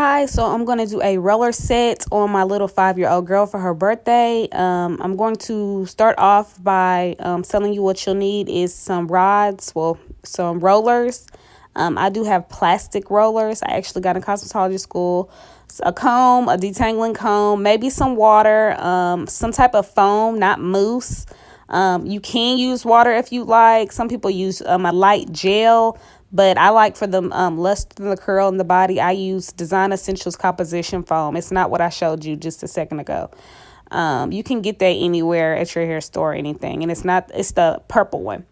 Hi, so I'm going to do a roller set on my little 5-year-old girl for her birthday. I'm going to start off by telling you what you'll need is some rods, well, some rollers. I do have plastic rollers. I actually got in cosmetology school. A comb, a detangling comb, maybe some water, some type of foam, not mousse. You can use water if you like. Some people use a light gel, but I like for the luster, the curl in the body, I use Design Essentials composition foam. It's not what I showed you just a second ago. You can get that anywhere at your hair store or anything, and it's the purple one.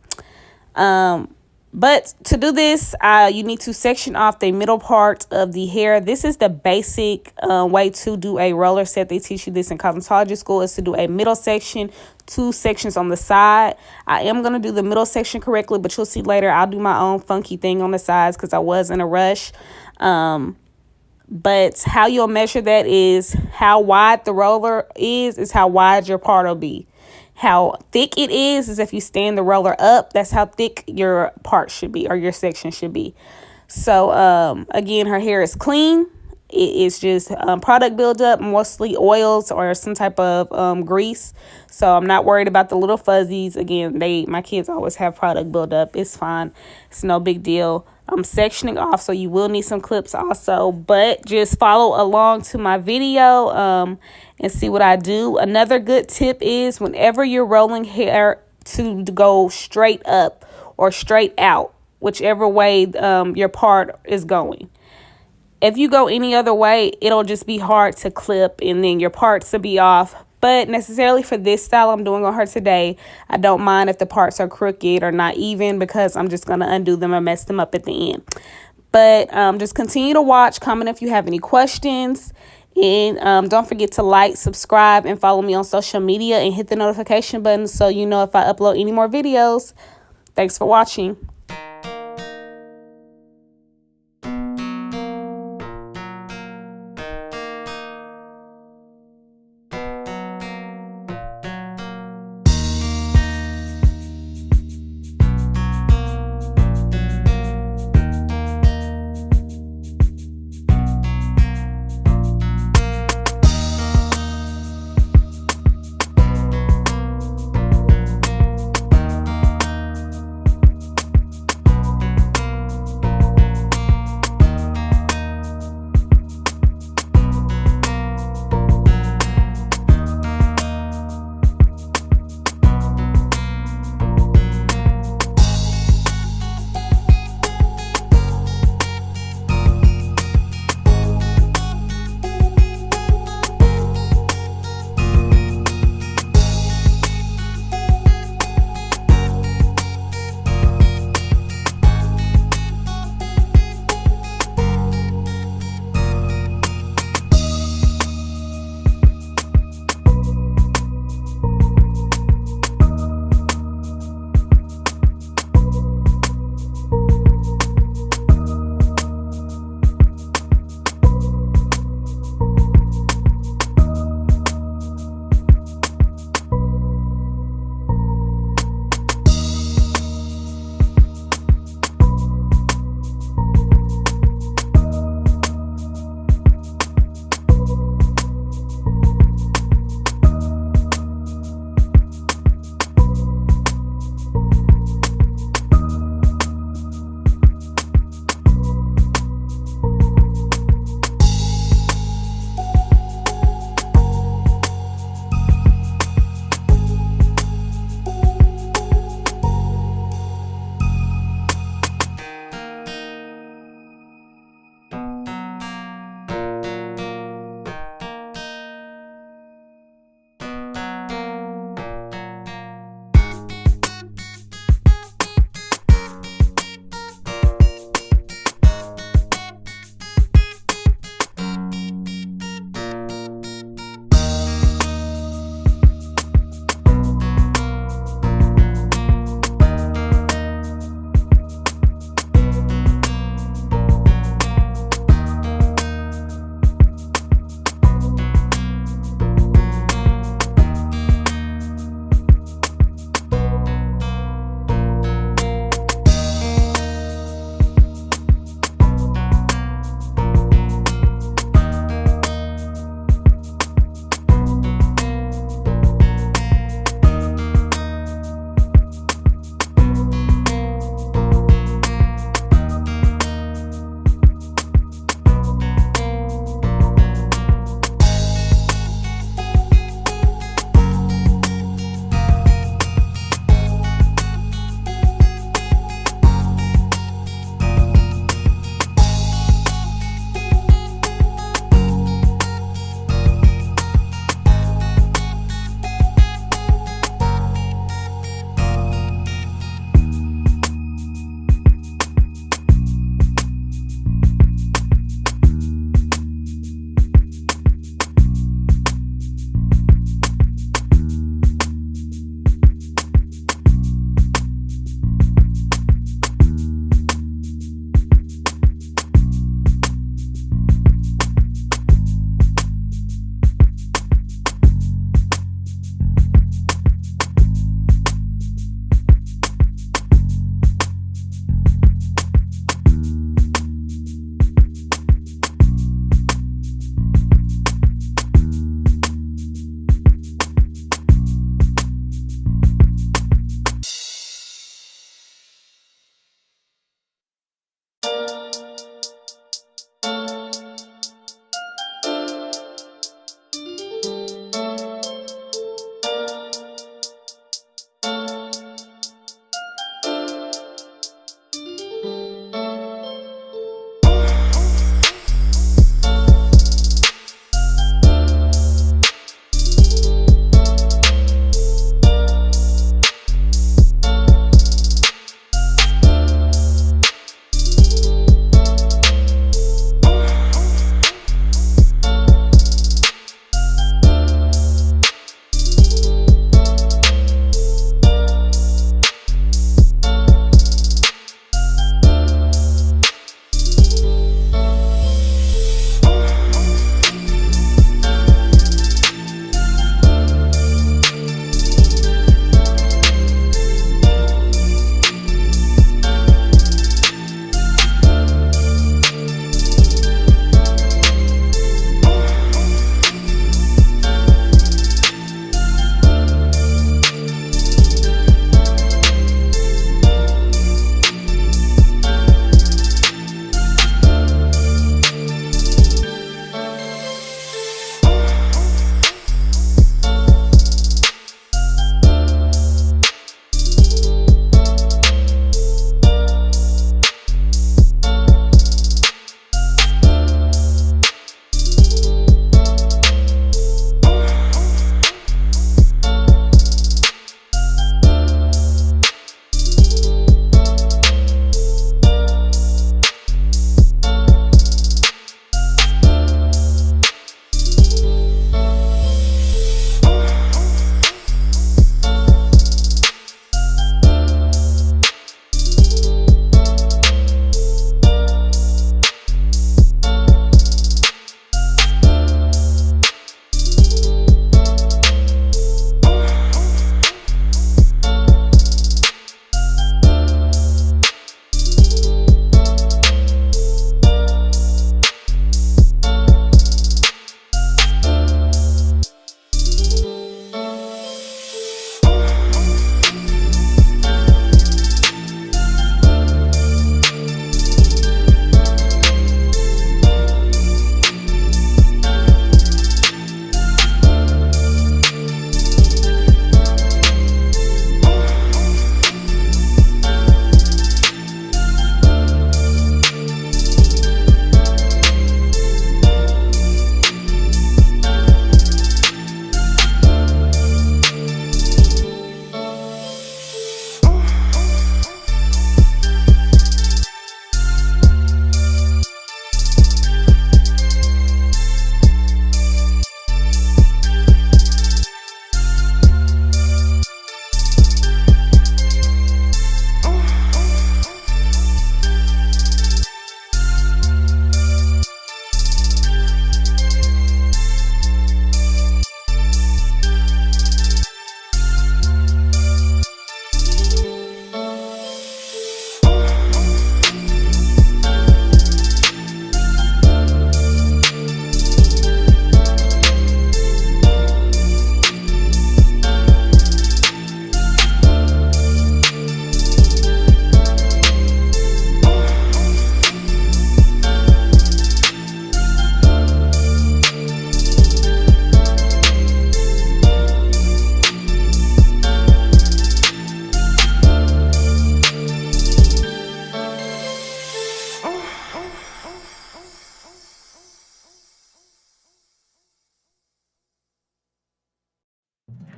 But to do this, you need to section off the middle part of the hair. This is the basic way to do a roller set. They teach you this in cosmetology school, is to do a middle section, 2 sections on the side. I am going to do the middle section correctly, but you'll see later I'll do my own funky thing on the sides because I was in a rush. But how you'll measure that is how wide the roller is how wide your part will be. How thick it is if you stand the roller up, that's how thick your part should be or your section should be. So again, her hair is clean. It is just product buildup, mostly oils or some type of grease. So I'm not worried about the little fuzzies. Again, my kids always have product buildup. It's fine. It's no big deal. I'm sectioning off, so you will need some clips also, but just follow along to my video and see what I do. Another good tip is whenever you're rolling hair to go straight up or straight out, whichever way your part is going. If you go any other way, it'll just be hard to clip and then your parts will be off. But necessarily for this style I'm doing on her today, I don't mind if the parts are crooked or not even because I'm just going to undo them and mess them up at the end. But just continue to watch, comment if you have any questions. And don't forget to like, subscribe, and follow me on social media and hit the notification button so you know if I upload any more videos. Thanks for watching.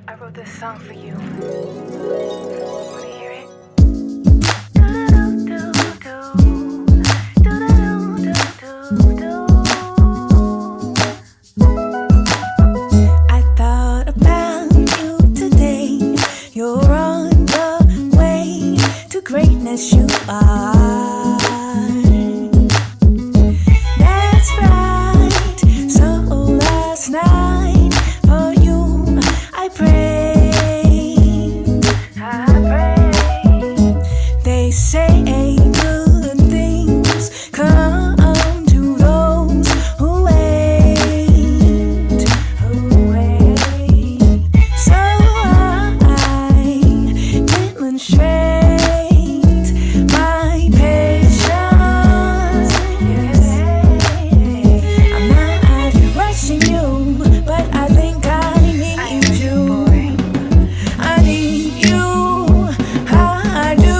I wrote this song for you. Wanna hear it? I thought about you today. You're on the way to greatness, you are. That's right. So last night for you I prayed. They say good things come to those who wait. So I demonstrate my patience. I'm not rushing you, but I think I need you. I need you, I do.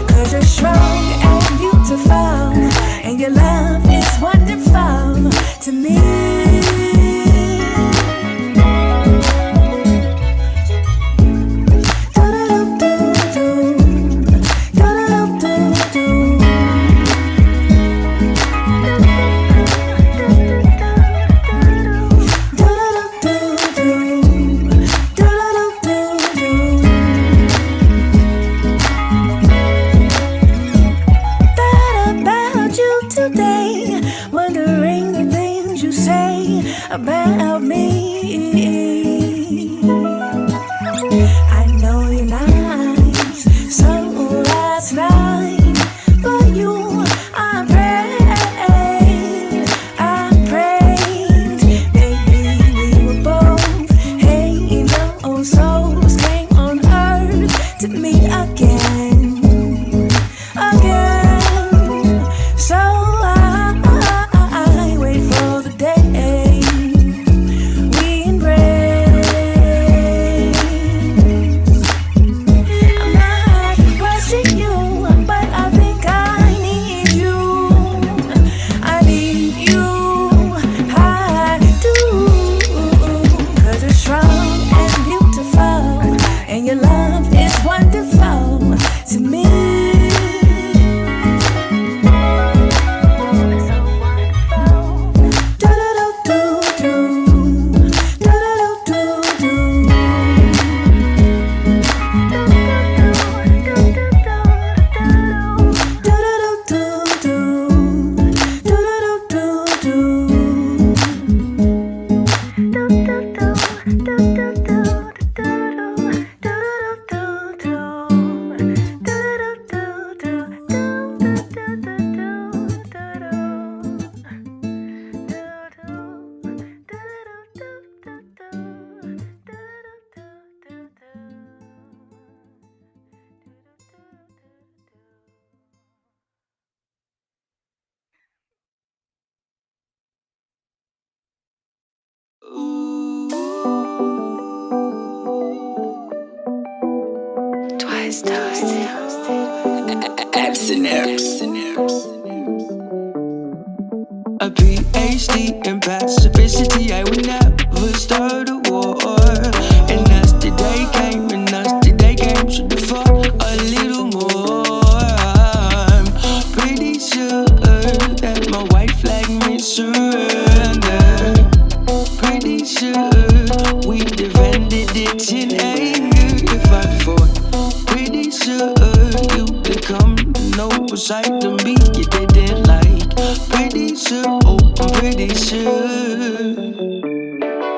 'Cause you're strong and beautiful, and your love is wonderful to me. Thought about you today, wondering the things you say about me. I know you're nice, so last night for you I prayed. Maybe we were both angel souls came on earth to meet again. So I wait for the day we embrace. I'm not rushing you, but I think I need you. I need you, I do. 'Cause you're strong and beautiful, and your love is wonderful to me. Twice toasted. Apps and apps and apps. A PhD in pacifity, I would never start a war. And as the day came, should have fought a little more. I'm pretty sure that my white flag means surrender. Pretty sure we defended it in anger if I fought. Pretty sure you could come to know beside of me you didn't like. Pretty sure, oh, I'm pretty sure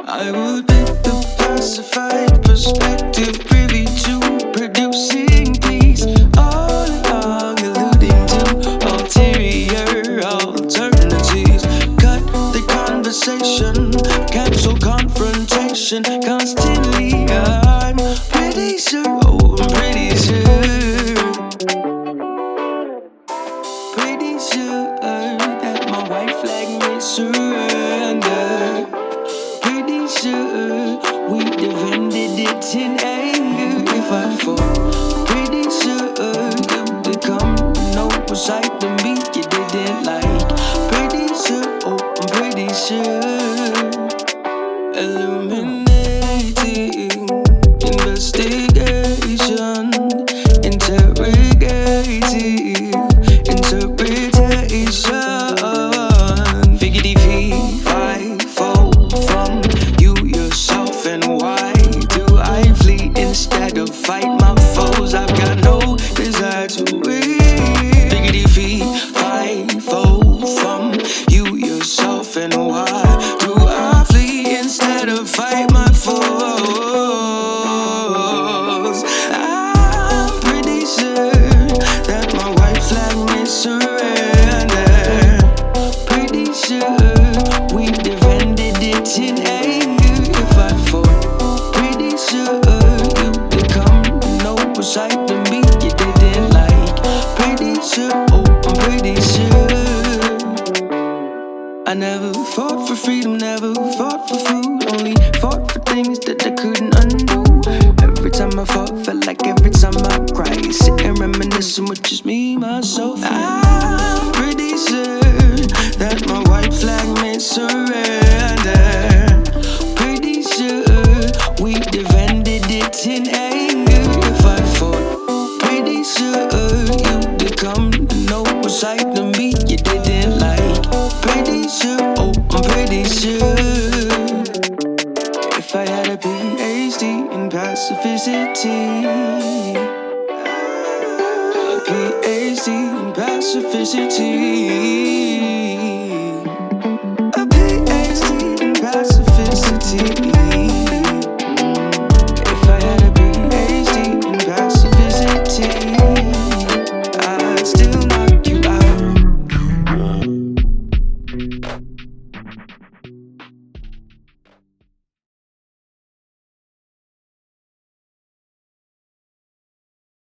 I would bet the pacified perspective privy to producing peace all along, alluding to ulterior alternatives. Cut the conversation, cancel confrontation constantly. I'm pretty sure, oh, I'm pretty sure. Pretty sure that my white flag means surrender. Pretty sure we defended it in anger if I fall. Pretty sure you could come to know beside of me you didn't like. Pretty sure, oh, I'm pretty sure. Illuminate I never fought for freedom, never fought for food. Only fought for things that I couldn't undo. Every time I fought, felt like every time I cried. Sitting reminiscing with just me, myself. I'm pretty sure that my white flag meant surrender. Pretty sure we defended it in anger. If I fought, pretty sure you did come to know a side of me you didn't like. Pretty sure, oh, I'm pretty sure. If I had a PhD in pacificity, a PhD in pacificity.